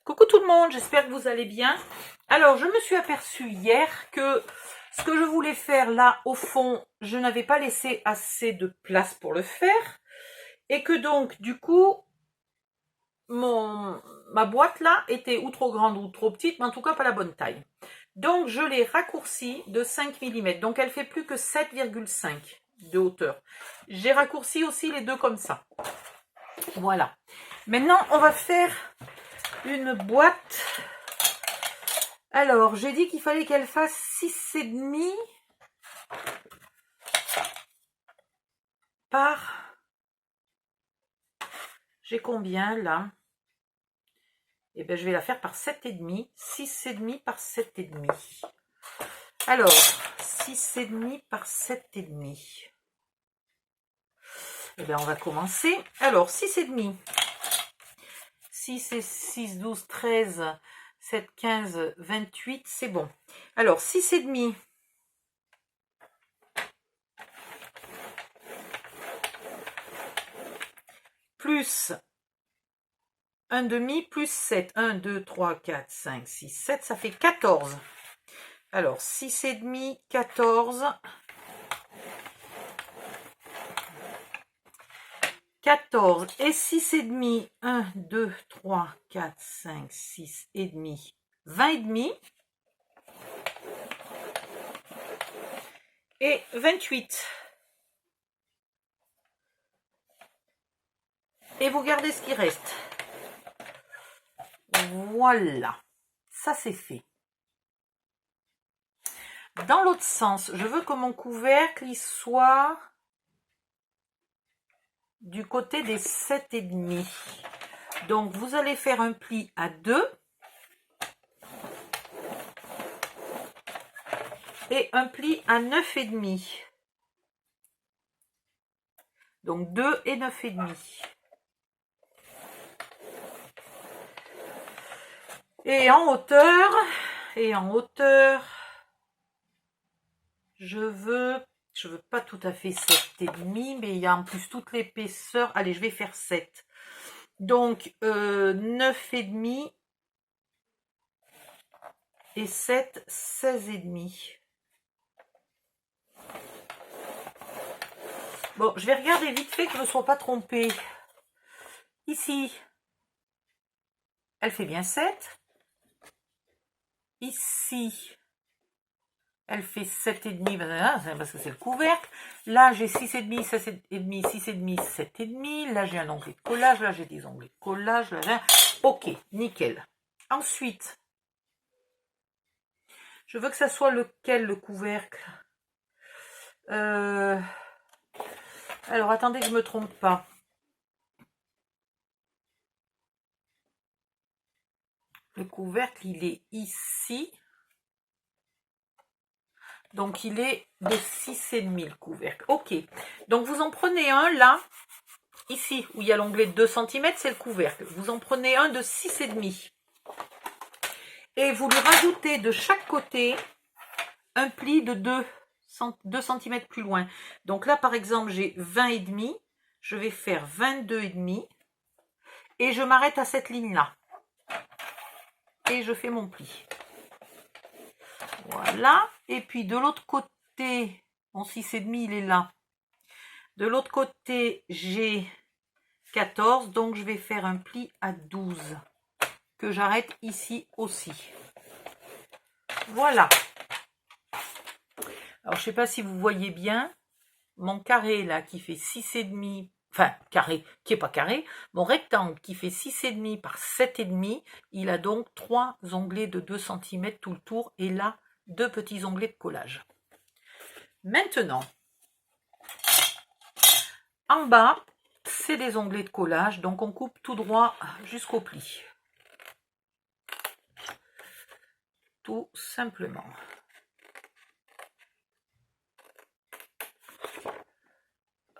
Coucou tout le monde, j'espère que vous allez bien. Alors, je me suis aperçue hier que ce que je voulais faire là, au fond, je n'avais pas laissé assez de place pour le faire. Et que donc, du coup, ma boîte là était ou trop grande ou trop petite, mais en tout cas pas la bonne taille. Donc, je l'ai raccourcie de 5 mm. Donc, elle fait plus que 7,5 de hauteur. J'ai raccourci aussi les deux comme ça. Voilà. Maintenant, on va faire une boîte. Alors, j'ai dit qu'il fallait qu'elle fasse 6,5 par... J'ai combien là? Eh bien, je vais la faire par 7,5. 6,5 par 7,5. Alors, 6,5 par 7,5. Eh bien, on va commencer. Alors, 6,5. 6 et 6, 12, 13, 7, 15, 28, c'est bon. Alors, 6,5. Plus 1 demi plus 7. 1, 2, 3, 4, 5, 6, 7, ça fait 14. Alors, 6,5, 14. 14 et 6,5. 1, 2, 3, 4, 5, 6 et demi. 20,5. Et 28. Et vous gardez ce qui reste. Voilà. Ça, c'est fait. Dans l'autre sens, je veux que mon couvercle il soit du côté des 7,5. Donc, vous allez faire un pli à 2 et un pli à 9,5. Donc, 2 et 9,5. Et en hauteur, je veux pas tout à fait 7,5, mais il y a en plus toute l'épaisseur. Allez, je vais faire 7. Donc, 9,5 et 7, 16,5. Bon, je vais regarder vite fait que je ne me sois pas trompée. Ici, elle fait bien 7. Ici, elle fait 7,5 parce que c'est le couvercle. Là, j'ai 6,5, 7,5, 6,5, 7,5. Là, j'ai un onglet de collage. Là, j'ai des onglets de collage. Là. Ok, nickel. Ensuite, je veux que ça soit lequel, le couvercle? Alors, attendez que je ne me trompe pas. Le couvercle, il est ici. Donc, il est de 6,5 le couvercle. Ok. Donc, vous en prenez un là. Ici, où il y a l'onglet de 2 cm, c'est le couvercle. Vous en prenez un de 6,5. Et vous lui rajoutez de chaque côté un pli de 2 cm plus loin. Donc là, par exemple, j'ai 20,5. Je vais faire 22,5. Et je m'arrête à cette ligne-là. Et je fais mon pli. Voilà. Et puis de l'autre côté, mon 6,5, il est là. De l'autre côté, j'ai 14. Donc je vais faire un pli à 12. Que j'arrête ici aussi. Voilà. Alors, je ne sais pas si vous voyez bien. Mon carré là qui fait 6,5. Enfin, carré, qui n'est pas carré. Mon rectangle qui fait 6,5 par 7,5. Il a donc 3 onglets de 2 cm tout le tour. Et là, 2 petits onglets de collage. Maintenant, en bas, c'est des onglets de collage. Donc, on coupe tout droit jusqu'au pli. Tout simplement.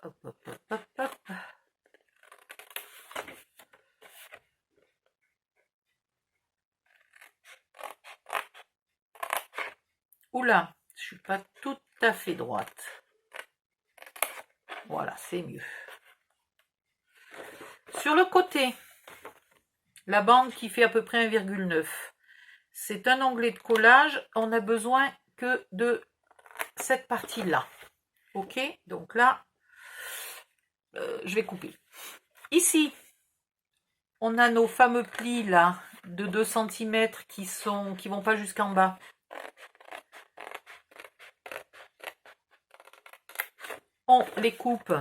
Hop, hop, hop, hop, hop. Oula, je suis pas tout à fait droite. Voilà, c'est mieux. Sur le côté, La bande qui fait à peu près 1,9. C'est un onglet de collage. On n'a besoin que de cette partie-là. Ok, donc là, je vais couper. Ici, on a nos fameux plis là de 2 cm qui vont pas jusqu'en bas. On les coupe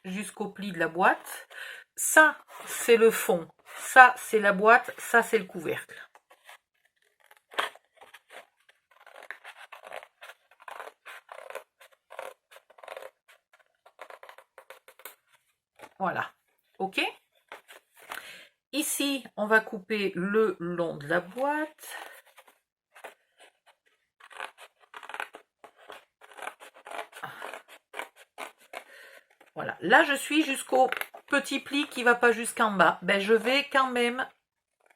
jusqu'au pli de la boîte. Ça, c'est le fond. Ça, c'est la boîte. Ça, c'est le couvercle. Voilà. OK? Ici, on va couper le long de la boîte. Voilà. Là, je suis jusqu'au petit pli qui ne va pas jusqu'en bas. Ben, je vais quand même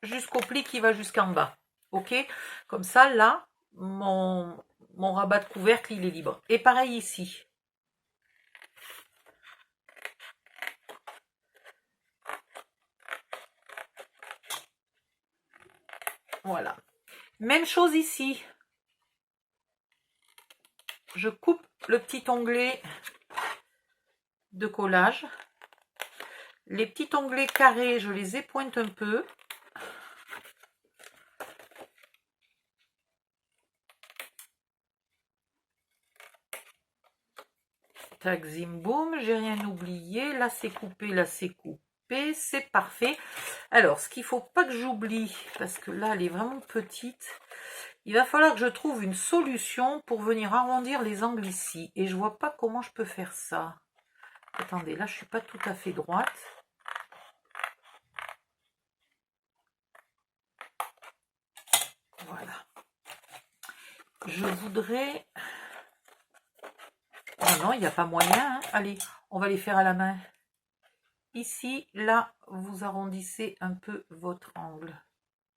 jusqu'au pli qui va jusqu'en bas. OK? Comme ça, là, mon rabat de couvercle, il est libre. Et pareil ici. Voilà. Même chose ici. Je coupe le petit onglet de collage. Les petits onglets carrés, je les épointe un peu. Tac, zim, boum, j'ai rien oublié. Là, c'est coupé, là, c'est coupé. C'est parfait. Alors, ce qu'il ne faut pas que j'oublie, parce que là, elle est vraiment petite, il va falloir que je trouve une solution pour venir arrondir les angles ici. Et je ne vois pas comment je peux faire ça. Attendez, là, je ne suis pas tout à fait droite. Voilà. Je voudrais... Oh non, il n'y a pas moyen. Hein. Allez, on va les faire à la main. Ici, là, vous arrondissez un peu votre angle.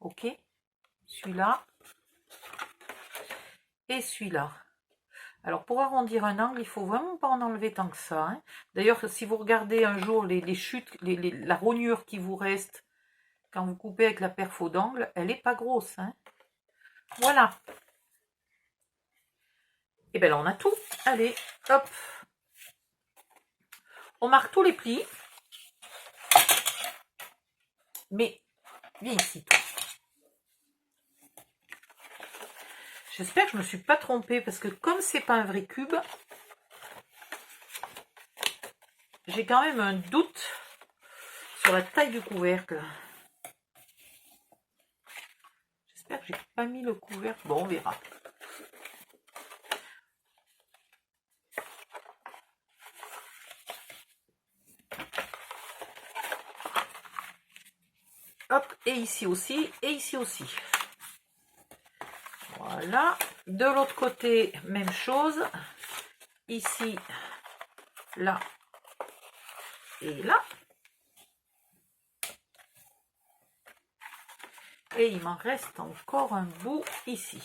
OK? Celui-là. Et celui-là. Alors, pour arrondir un angle, il ne faut vraiment pas en enlever tant que ça. Hein. D'ailleurs, si vous regardez un jour les chutes, la rognure qui vous reste quand vous coupez avec la perfo d'angle, elle n'est pas grosse. Hein. Voilà. Et bien là, on a tout. Allez, hop. On marque tous les plis. Mais, viens ici, toi. J'espère que je ne me suis pas trompée, parce que comme c'est pas un vrai cube, j'ai quand même un doute sur la taille du couvercle. J'espère que j'ai pas mis le couvercle. Bon, on verra. Hop, et ici aussi, et ici aussi. Voilà. De l'autre côté, même chose. Ici, là, et là. Et il m'en reste encore un bout ici.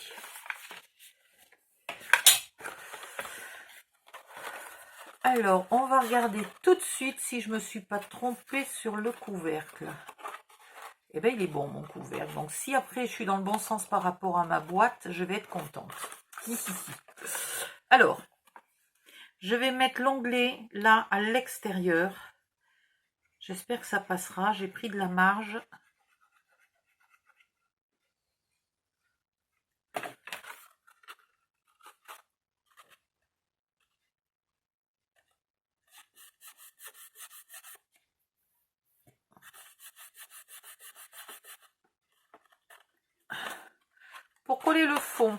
Alors, on va regarder tout de suite si je ne me suis pas trompée sur le couvercle. Eh bien, il est bon, mon couvercle. Donc, si après, je suis dans le bon sens par rapport à ma boîte, je vais être contente. Alors, je vais mettre l'onglet là à l'extérieur. J'espère que ça passera. J'ai pris de la marge. Pour coller le fond,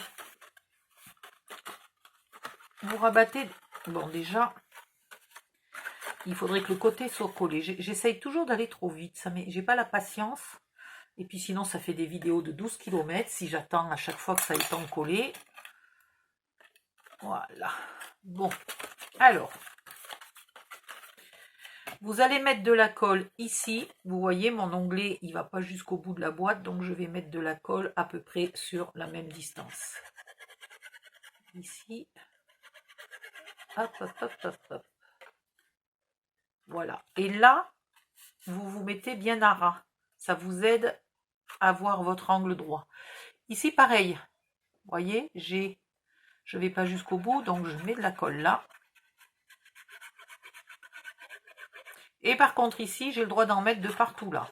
vous rabattez. Bon, déjà, il faudrait que le côté soit collé. J'essaye toujours d'aller trop vite. J'ai pas la patience. Et puis sinon, ça fait des vidéos de 12 km si j'attends à chaque fois que ça ait temps de coller. Voilà. Bon, alors, vous allez mettre de la colle ici. Vous voyez, mon onglet, il ne va pas jusqu'au bout de la boîte. Donc, je vais mettre de la colle à peu près sur la même distance. Ici. Hop, hop, hop, hop, hop. Voilà. Et là, vous vous mettez bien à ras. Ça vous aide à avoir votre angle droit. Ici, pareil. Vous voyez, je ne vais pas jusqu'au bout, donc je mets de la colle là. Et par contre, ici, j'ai le droit d'en mettre de partout là.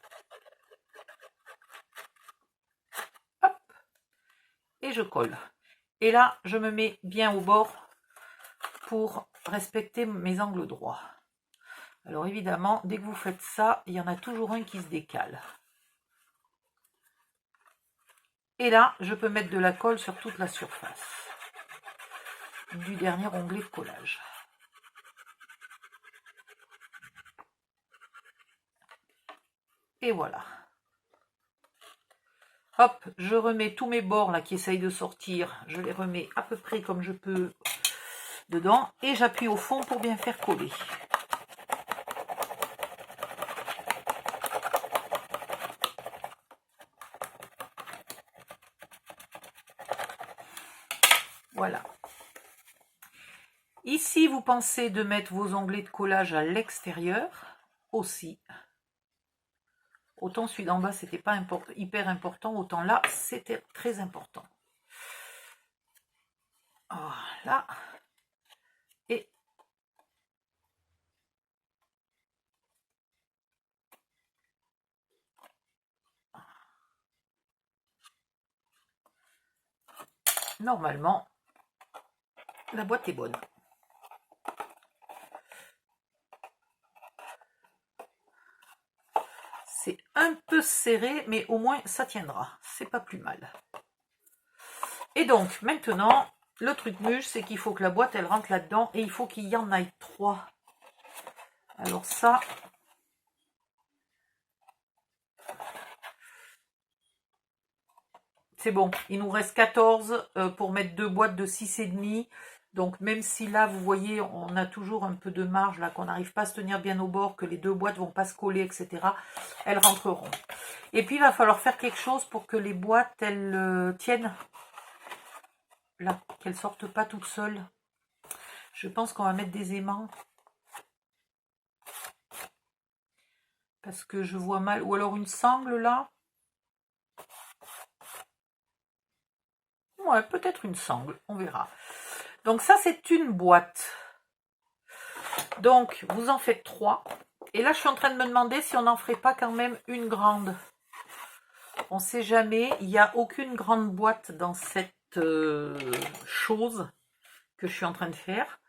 Hop. Et je colle. Et là, je me mets bien au bord pour respecter mes angles droits. Alors évidemment, dès que vous faites ça, il y en a toujours un qui se décale. Et là, je peux mettre de la colle sur toute la surface du dernier onglet de collage. Et voilà. Hop, je remets tous mes bords là qui essayent de sortir, je les remets à peu près comme je peux dedans et j'appuie au fond pour bien faire coller. Voilà. Ici, vous pensez de mettre vos onglets de collage à l'extérieur aussi. Autant celui d'en bas, c'était pas hyper important, autant là, c'était très important. Voilà. Et normalement, la boîte est bonne. C'est un peu serré, mais au moins ça tiendra. C'est pas plus mal. Et donc, maintenant, le truc muche, c'est qu'il faut que la boîte, elle rentre là-dedans et il faut qu'il y en ait 3. Alors ça, c'est bon. Il nous reste 14 pour mettre 2 boîtes de 6,5. Donc, même si là, vous voyez, on a toujours un peu de marge, là, qu'on n'arrive pas à se tenir bien au bord, que les 2 boîtes vont pas se coller, etc., elles rentreront. Et puis, il va falloir faire quelque chose pour que les boîtes, elles tiennent, là, qu'elles sortent pas toutes seules. Je pense qu'on va mettre des aimants. Parce que je vois mal. Ou alors une sangle, là. Ouais, peut-être une sangle, on verra. Donc ça, c'est une boîte. Donc, vous en faites 3. Et là, je suis en train de me demander si on n'en ferait pas quand même une grande. On ne sait jamais. Il n'y a aucune grande boîte dans cette chose que je suis en train de faire.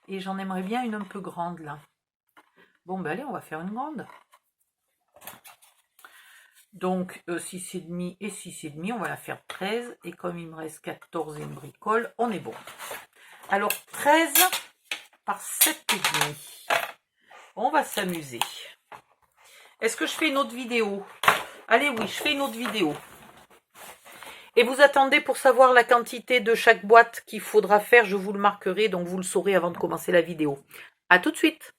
Et j'en aimerais bien une un peu grande, là. Bon, ben allez, on va faire une grande. Donc, 6,5 et 6,5, on va la faire 13. Et comme il me reste 14 et une bricole, on est bon. Alors, 13 par 7,5. On va s'amuser. Est-ce que je fais une autre vidéo? Allez, oui, je fais une autre vidéo. Et vous attendez pour savoir la quantité de chaque boîte qu'il faudra faire. Je vous le marquerai, donc vous le saurez avant de commencer la vidéo. À tout de suite.